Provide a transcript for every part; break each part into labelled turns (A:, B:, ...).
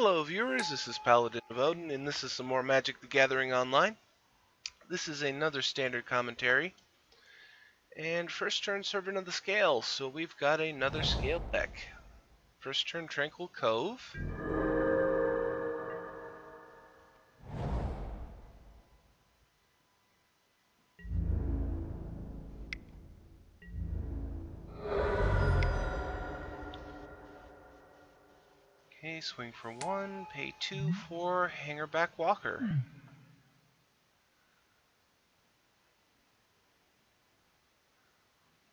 A: Hello viewers, this is Paladin of Odin, and this is some more Magic the Gathering Online. This is another standard commentary, and first turn Servant of the Scale, so we've got another scale deck. First turn Tranquil Cove. Okay, swing for 1, pay 2 for Hangerback Walker.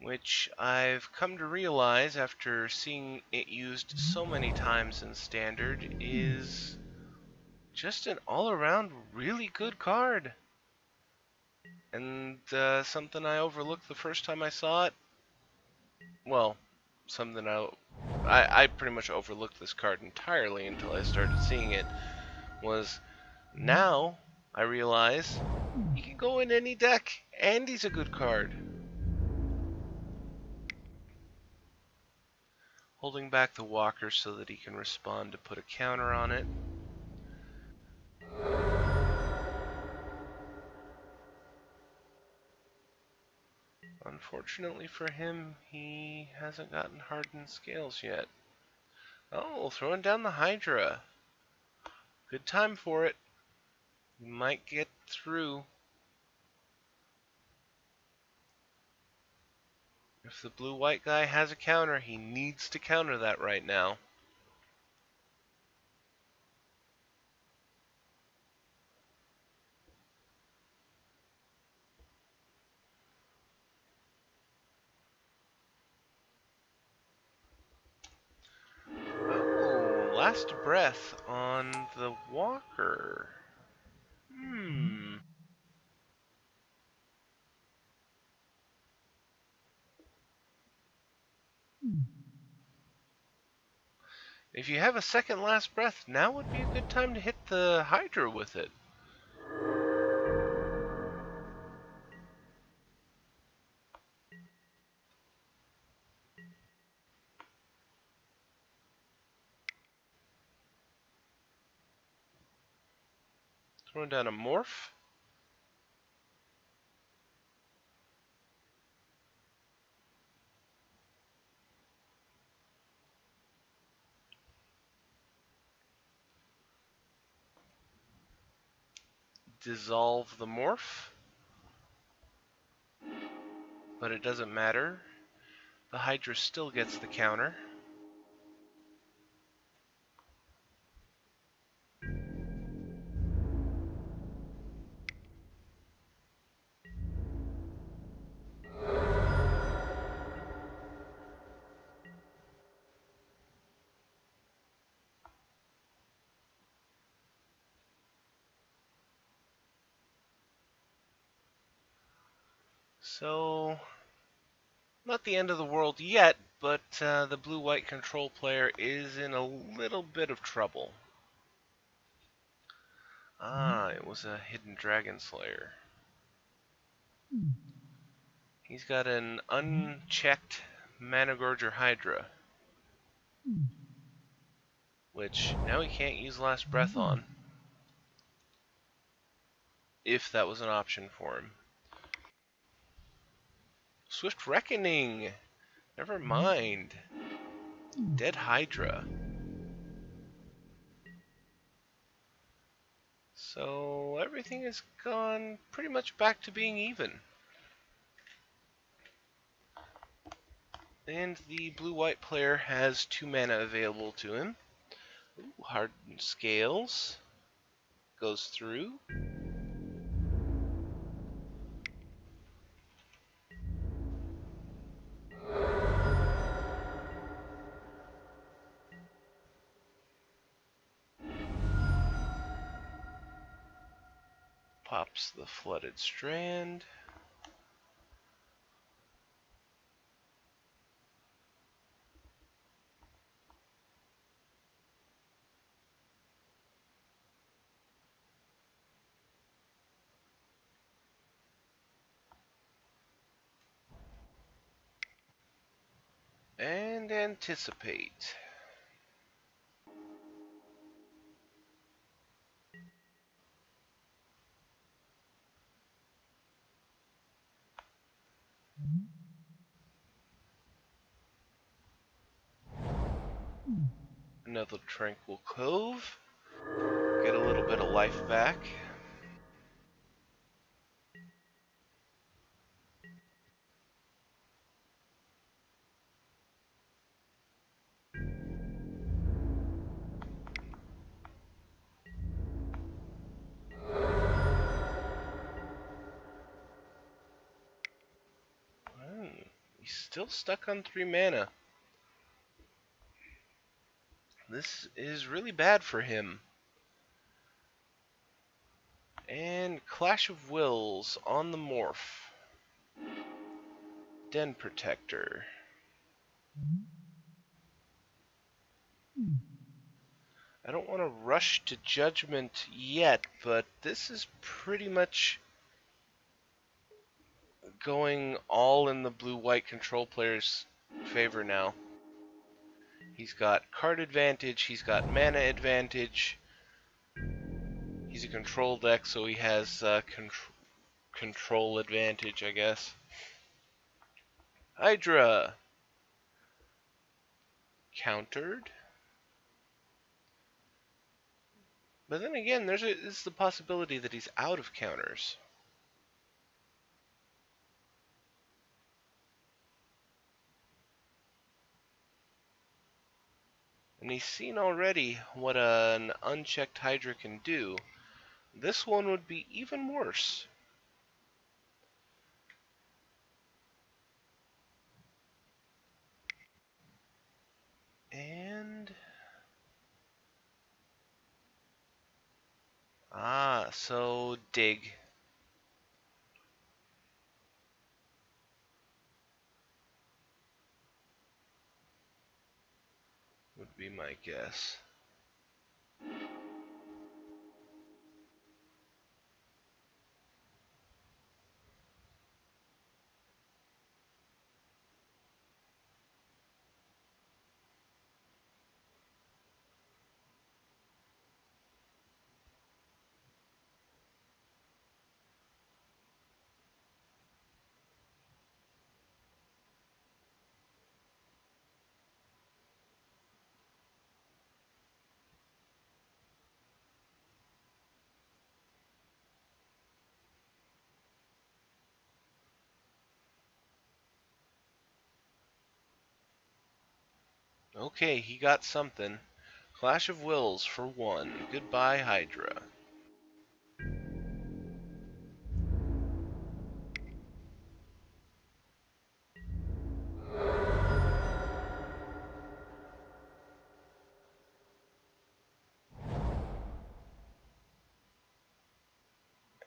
A: Which I've come to realize after seeing it used so many times in Standard is just an all-around really good card. And something I overlooked the first time I saw it. Well, something I pretty much overlooked this card entirely until I started seeing it. Was now I realize he can go in any deck, and he's a good card. Holding back the walker so that he can respond to put a counter on it. Unfortunately for him, he hasn't gotten hardened scales yet. Oh, throwing down the Hydra. Good time for it. You might get through. If the blue-white guy has a counter, he needs to counter that right now. Oh, last breath on the walker. If you have a second last breath, now would be a good time to hit the Hydra with it. Throwing down a Morph. Dissolve the Morph. But it doesn't matter. The Hydra still gets the counter. So, not the end of the world yet, but the blue-white control player is in a little bit of trouble. Ah, it was a hidden Dragon Slayer. He's got an unchecked Managorger Hydra, which now he can't use Last Breath on, if that was an option for him. Swift Reckoning! Never mind. Dead Hydra. So everything has gone pretty much back to being even. And the blue-white player has 2 mana available to him. Ooh, Hardened Scales goes through. Pops the Flooded Strand. And Anticipate. Another Tranquil Cove. Get a little bit of life back. He's still stuck on 3 mana. This is really bad for him. And Clash of Wills on the Morph. Den Protector. I don't want to rush to judgment yet, but this is pretty much going all in the blue-white control player's favor now. He's got card advantage, he's got mana advantage. He's a control deck, so he has control advantage, I guess. Hydra. Countered. But then again, there's the possibility that he's out of counters. And he's seen already what an unchecked Hydra can do. This one would be even worse. And... so dig. Would be my guess. Okay, he got something. Clash of Wills for 1. Goodbye, Hydra.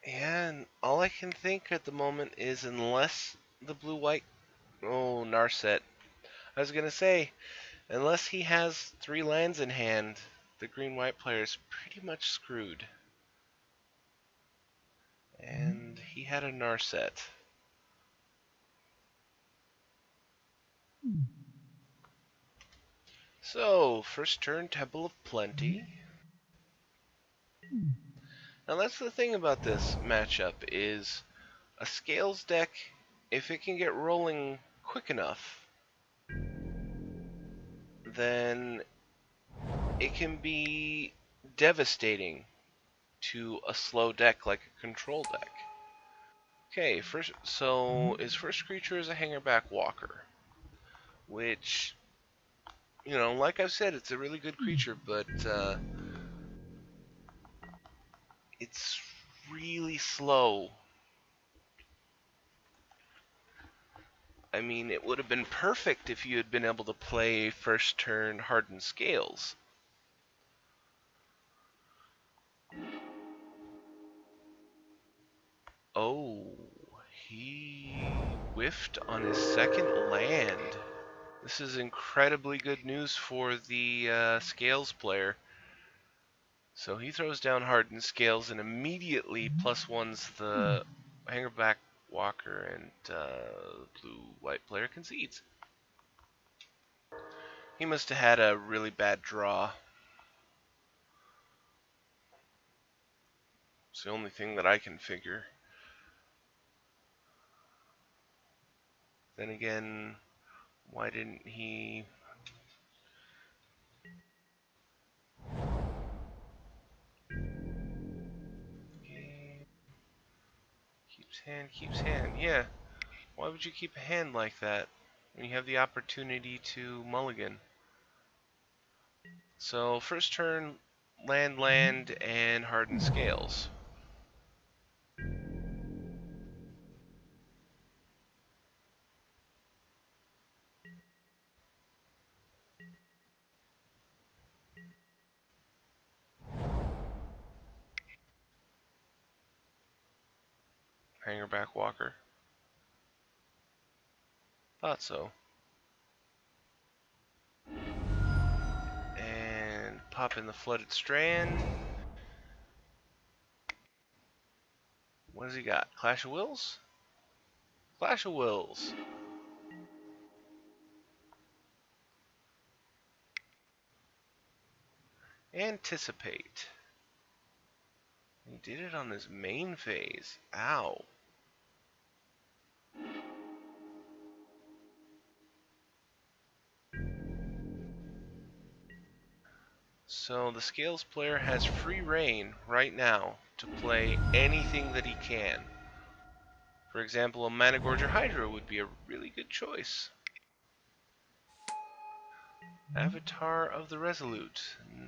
A: And all I can think at the moment is unless the blue-white... Oh, Narset. I was gonna say, unless he has 3 lands in hand, the green-white player is pretty much screwed. And he had a Narset. So, first turn, Temple of Plenty. Now that's the thing about this matchup is a Scales deck, if it can get rolling quick enough, then it can be devastating to a slow deck like a control deck. Okay, so his first creature is a Hangerback Walker, which, you know, like I've said, it's a really good creature, but it's really slow. I mean, it would have been perfect if you had been able to play first turn Hardened Scales. Oh, he whiffed on his second land. This is incredibly good news for the Scales player. So he throws down Hardened Scales and immediately +1s the Hangerback Walker, and blue-white player concedes. He must have had a really bad draw. It's the only thing that I can figure. Then again, why didn't he... Keeps hand. Yeah, why would you keep a hand like that when you have the opportunity to mulligan? So first turn, land, and hardened scales. Hangerback Walker. Thought so. And pop in the Flooded Strand. What has he got? Clash of Wills? Clash of Wills. Anticipate. He did it on his main phase. Ow. So the Scales player has free reign right now to play anything that he can. For example, a Managorger Hydra would be a really good choice. Avatar of the Resolute.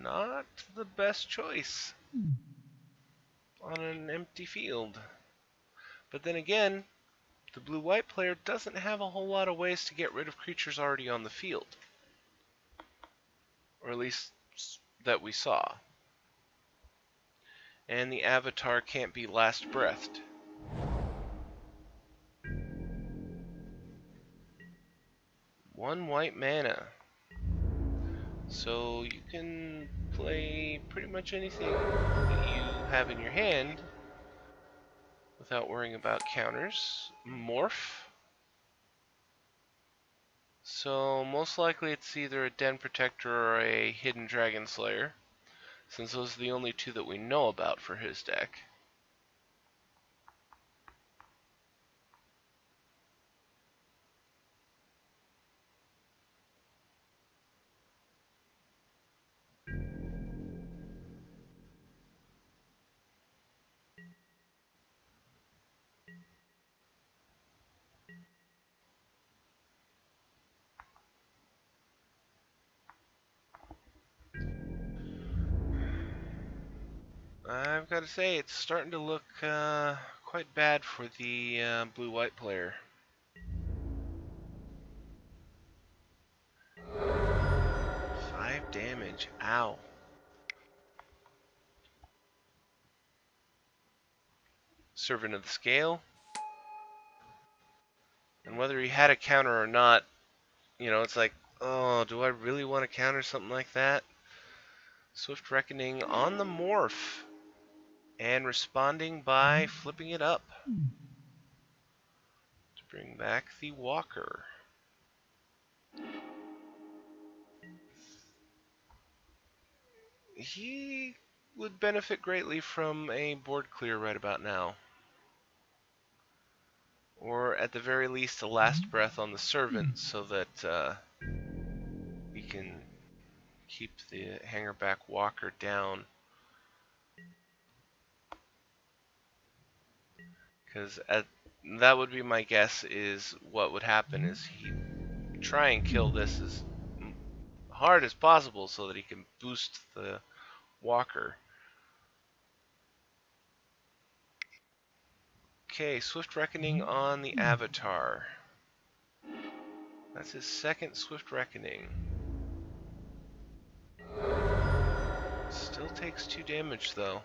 A: Not the best choice on an empty field. But then again, the blue-white player doesn't have a whole lot of ways to get rid of creatures already on the field. Or at least that we saw. And the Avatar can't be last breathed. One white mana. So you can play pretty much anything that you have in your hand without worrying about counters. Morph. So most likely it's either a Den Protector or a Hidden Dragon Slayer, since those are the only two that we know about for his deck. I've got to say, it's starting to look quite bad for the blue-white player. 5 damage. Ow. Servant of the Scale. And whether he had a counter or not, you know, it's like, oh, do I really want to counter something like that? Swift Reckoning on the Morph. And responding by flipping it up to bring back the Walker. He would benefit greatly from a board clear right about now. Or at the very least a last breath on the Servant so that we can keep the Hangerback Walker down. Because that would be my guess, is what would happen is he'd try and kill this as hard as possible so that he can boost the Walker. Okay, Swift Reckoning on the Avatar. That's his second Swift Reckoning. Still takes 2 damage though.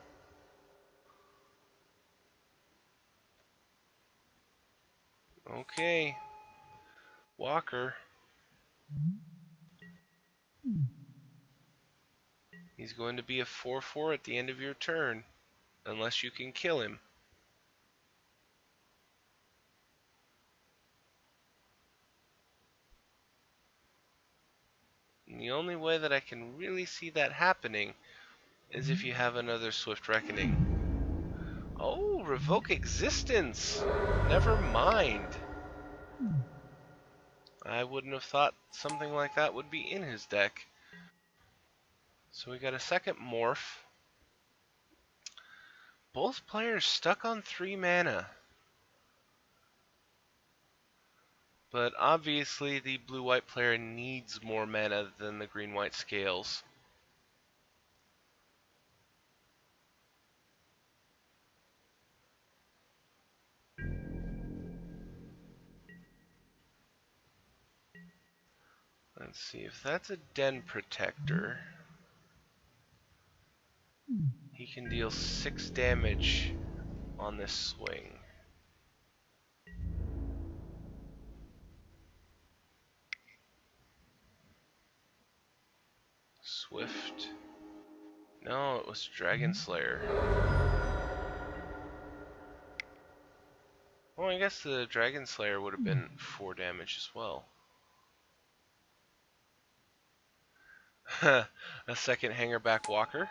A: Okay. Walker. He's going to be a 4/4 at the end of your turn, unless you can kill him. And the only way that I can really see that happening is if you have another Swift Reckoning. Oh, Revoke Existence! Never mind. I wouldn't have thought something like that would be in his deck. So we got a second morph. Both players stuck on 3 mana. But obviously the blue-white player needs more mana than the green-white scales. Let's see, if that's a Den Protector, he can deal 6 damage on this swing. Swift. No, it was Dragon Slayer. Well, I guess the Dragon Slayer would have been 4 damage as well. A second Hangerback Walker.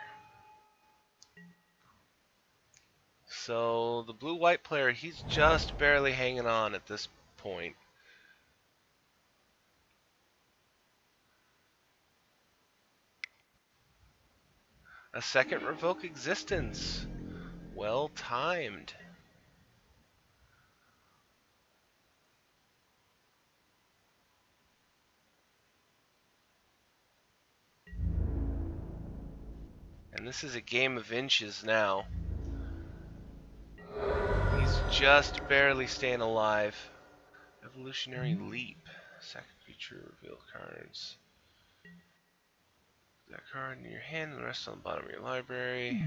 A: So the blue-white player, he's just barely hanging on at this point. A second Revoke Existence. Well timed. And this is a game of inches now. He's just barely staying alive. Evolutionary Leap. Second feature, reveal cards. That card in your hand and the rest on the bottom of your library.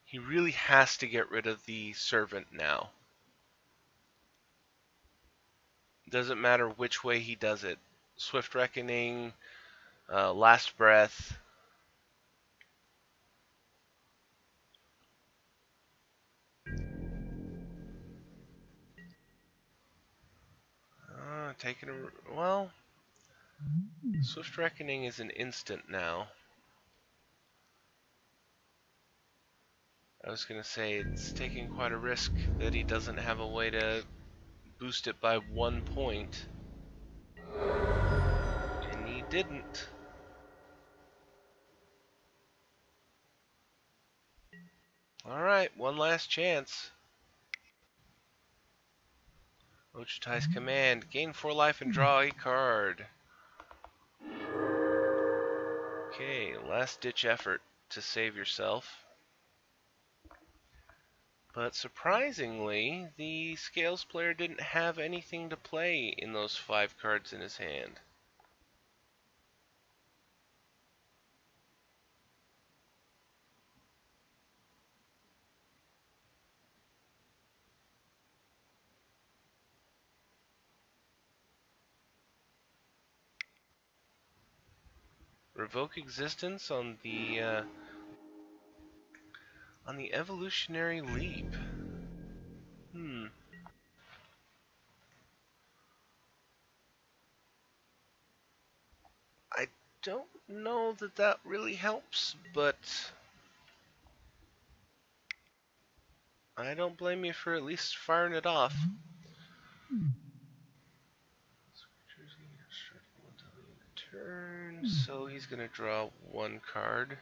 A: He really has to get rid of the Servant now. Doesn't matter which way he does it. Swift Reckoning, Last Breath. Taking a... well... Swift Reckoning is an instant now. I was going to say, it's taking quite a risk that he doesn't have a way to boost it by 1 point. And he didn't. Alright, one last chance. Ochitai's Command. Gain 4 life and draw a card. Okay, last ditch effort to save yourself. But surprisingly, the Scales player didn't have anything to play in those 5 cards in his hand. Revoke Existence on the Evolutionary Leap. I don't know that that really helps, but I don't blame you for at least firing it off. Turn, so he's gonna draw 1 card.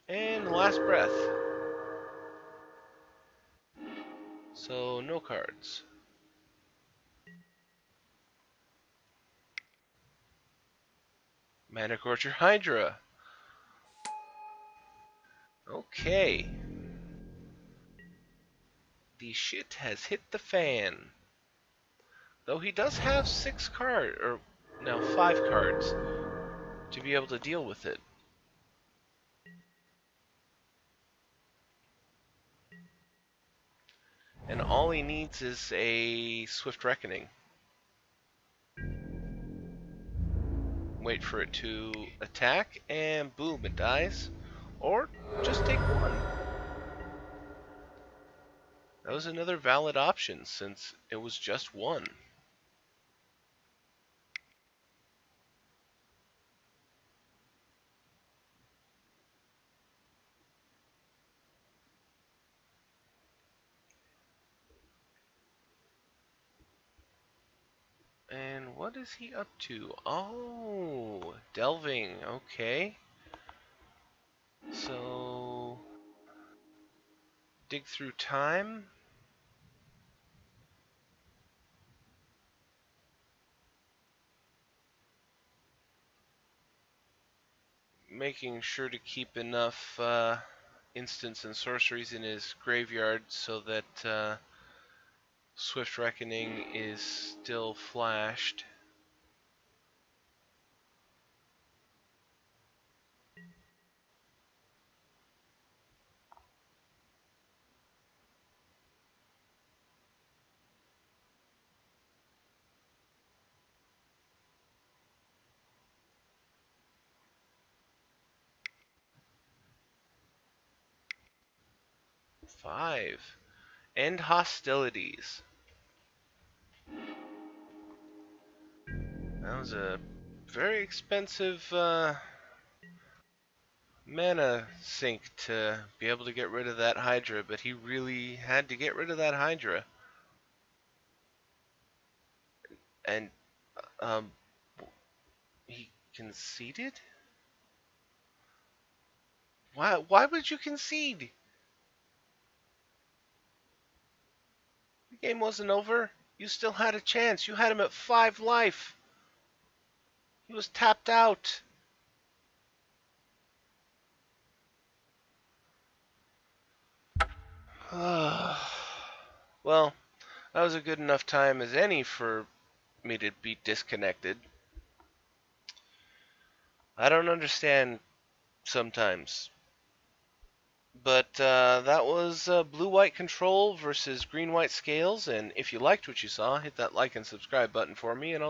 A: And Last Breath. So no cards. Manicorcher Hydra. Okay. The shit has hit the fan. Though he does have 6 cards, or now 5 cards, to be able to deal with it. And all he needs is a Swift Reckoning. Wait for it to attack, and boom, it dies. Or just take 1. That was another valid option, since it was just 1. And what is he up to? Oh, delving. Okay. So, dig through time. Making sure to keep enough instants and sorceries in his graveyard so that Swift Reckoning is still flashed. Five. End hostilities. That was a very expensive mana sink to be able to get rid of that Hydra, but he really had to get rid of that Hydra. And um, he conceded? Why would you concede? The game wasn't over. You still had a chance. You had him at 5 life. He was tapped out. Well, that was a good enough time as any for me to be disconnected. I don't understand sometimes. But that was blue-white control versus green-white scales. And if you liked what you saw, hit that like and subscribe button for me, and I'll